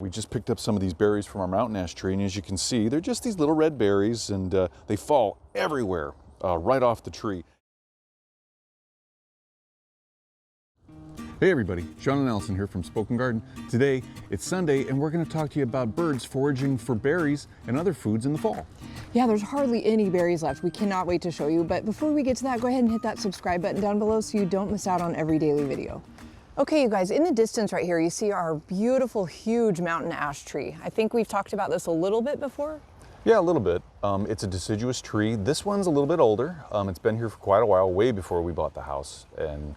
We just picked up some of these berries from our mountain ash tree, and as you can see, they're just these little red berries, and they fall everywhere right off the tree. Hey everybody, Sean and Allison here from Spoken Garden. Today, it's Sunday, and we're going to talk to you about birds foraging for berries and other foods in the fall. Yeah, there's hardly any berries left. We cannot wait to show you, but before we get to that, go ahead and hit that subscribe button down below so you don't miss out on every daily video. Okay, you guys, in the distance right here, you see our beautiful, huge mountain ash tree. I think we've talked about this a little bit before. Yeah, a little bit. It's a deciduous tree. This one's a little bit older. It's been here for quite a while, way before we bought the house and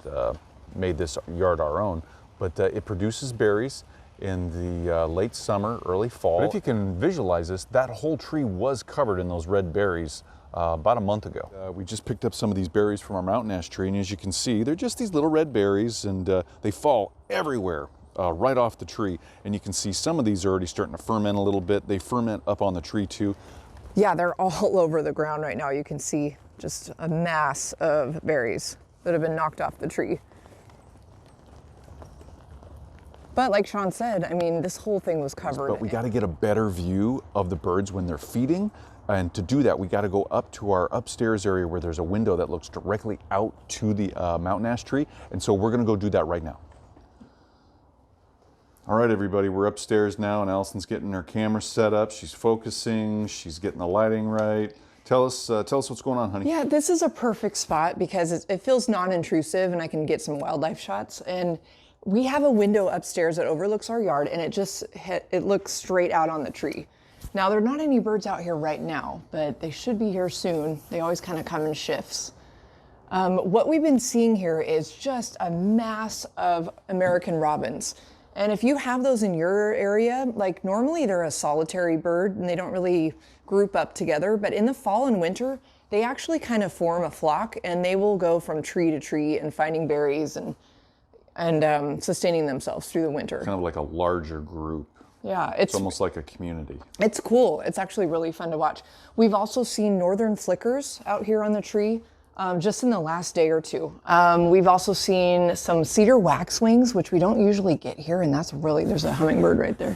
made this yard our own. But it produces berries in the late summer, early fall. But if you can visualize this, that whole tree was covered in those red berries about a month ago. We just picked up some of these berries from our mountain ash tree, and as you can see, they're just these little red berries, and they fall everywhere right off the tree. And you can see some of these are already starting to ferment a little bit. They ferment up on the tree too. Yeah, they're all over the ground right now. You can see just a mass of berries that have been knocked off the tree. But like Sean said, I mean, this whole thing was covered. But we got to get a better view of the birds when they're feeding. And to do that, we got to go up to our upstairs area where there's a window that looks directly out to the mountain ash tree. And so we're going to go do that right now. All right, everybody, we're upstairs now, and Allison's getting her camera set up. She's focusing. She's getting the lighting right. Tell us what's going on, honey. Yeah, this is a perfect spot because it feels non-intrusive, and I can get some wildlife shots. And we have a window upstairs that overlooks our yard, and it looks straight out on the tree. Now, there are not any birds out here right now, but they should be here soon. They always kind of come in shifts. What we've been seeing here is just a mass of American robins. And if you have those in your area, like normally they're a solitary bird and they don't really group up together, but in the fall and winter, they actually kind of form a flock, and they will go from tree to tree and finding berries and sustaining themselves through the winter. Kind of like a larger group. Yeah, it's almost like a community. It's cool. It's actually really fun to watch. We've also seen northern flickers out here on the tree just in the last day or two. We've also seen some cedar waxwings, which we don't usually get here, and there's a hummingbird right there.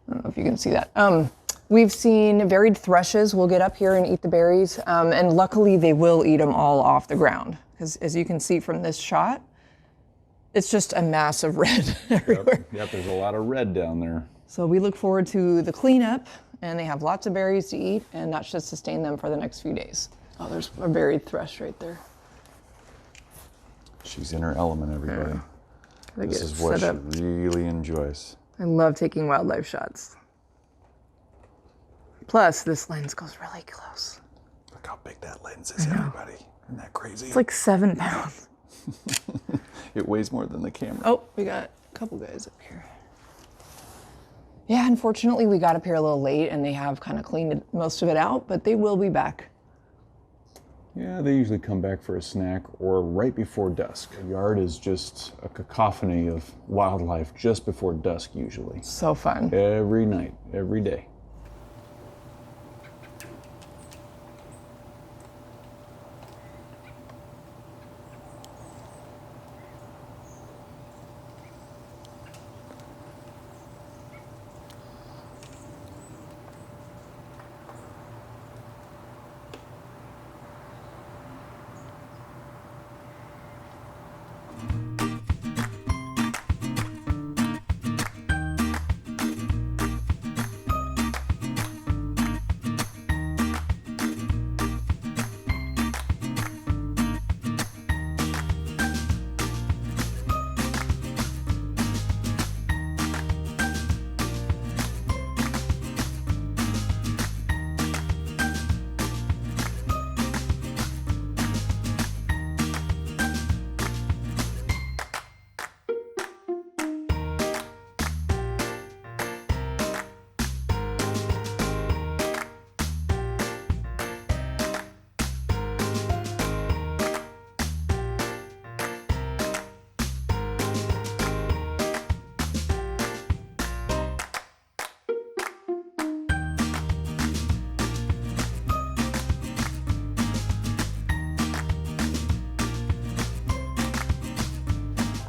I don't know if you can see that. We've seen varied thrushes will get up here and eat the berries, and luckily they will eat them all off the ground, because as you can see from this shot, it's just a mass of red everywhere. Yep, there's a lot of red down there. So we look forward to the cleanup, and they have lots of berries to eat, and that should sustain them for the next few days. Oh, there's a buried thrush right there. She's in her element, everybody. Yeah. This is what she really enjoys. I love taking wildlife shots. Plus, this lens goes really close. Look how big that lens is, everybody. Isn't that crazy? It's like 7 pounds. It weighs more than the camera. Oh, we got a couple guys up here. Yeah, unfortunately, we got up here a little late, and they have kind of cleaned most of it out, but they will be back. Yeah, they usually come back for a snack or right before dusk. The yard is just a cacophony of wildlife just before dusk, usually. So fun. Every night, every day.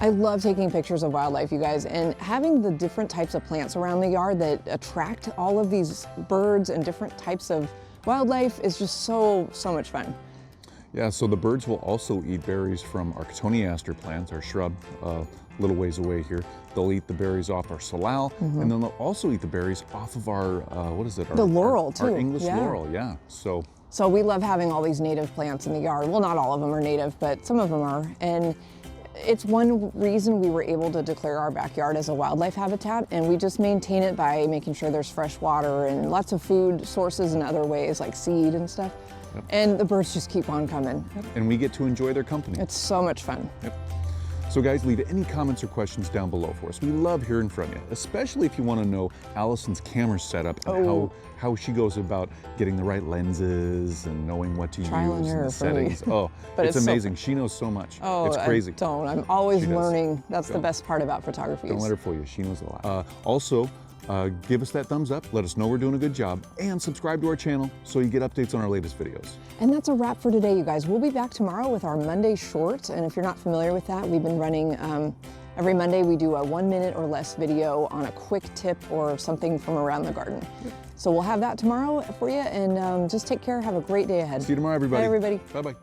I love taking pictures of wildlife, you guys, and having the different types of plants around the yard that attract all of these birds and different types of wildlife is just so much fun. Yeah, so the birds will also eat berries from our cotoneaster plants, our shrub, a little ways away here. They'll eat the berries off our salal, and then they'll also eat the berries off of our, what is it? The laurel, our too. English Yeah. laurel, yeah. So we love having all these native plants in the yard. Well, not all of them are native, but some of them are. And it's one reason we were able to declare our backyard as a wildlife habitat, and we just maintain it by making sure there's fresh water and lots of food sources in other ways like seed and stuff. Yep. And the birds just keep on coming. And we get to enjoy their company. It's so much fun. Yep. So guys, leave any comments or questions down below for us. We love hearing from you, especially if you want to know Allison's camera setup and how she goes about getting the right lenses and knowing what to Trial and use and error the for me. settings. Oh, But it's it's so amazing. She knows so much. Oh, it's crazy. I'm always She does. learning. That's the Don't. best part about photography. Don't let her fool you. She knows a lot. Also, give us that thumbs up. Let us know we're doing a good job. And subscribe to our channel so you get updates on our latest videos. And that's a wrap for today, you guys. We'll be back tomorrow with our Monday short. And if you're not familiar with that, we've been running, every Monday we do a 1 minute or less video on a quick tip or something from around the garden. So we'll have that tomorrow for you, and just take care. Have a great day ahead. See you tomorrow, everybody. Bye, everybody. Bye-bye.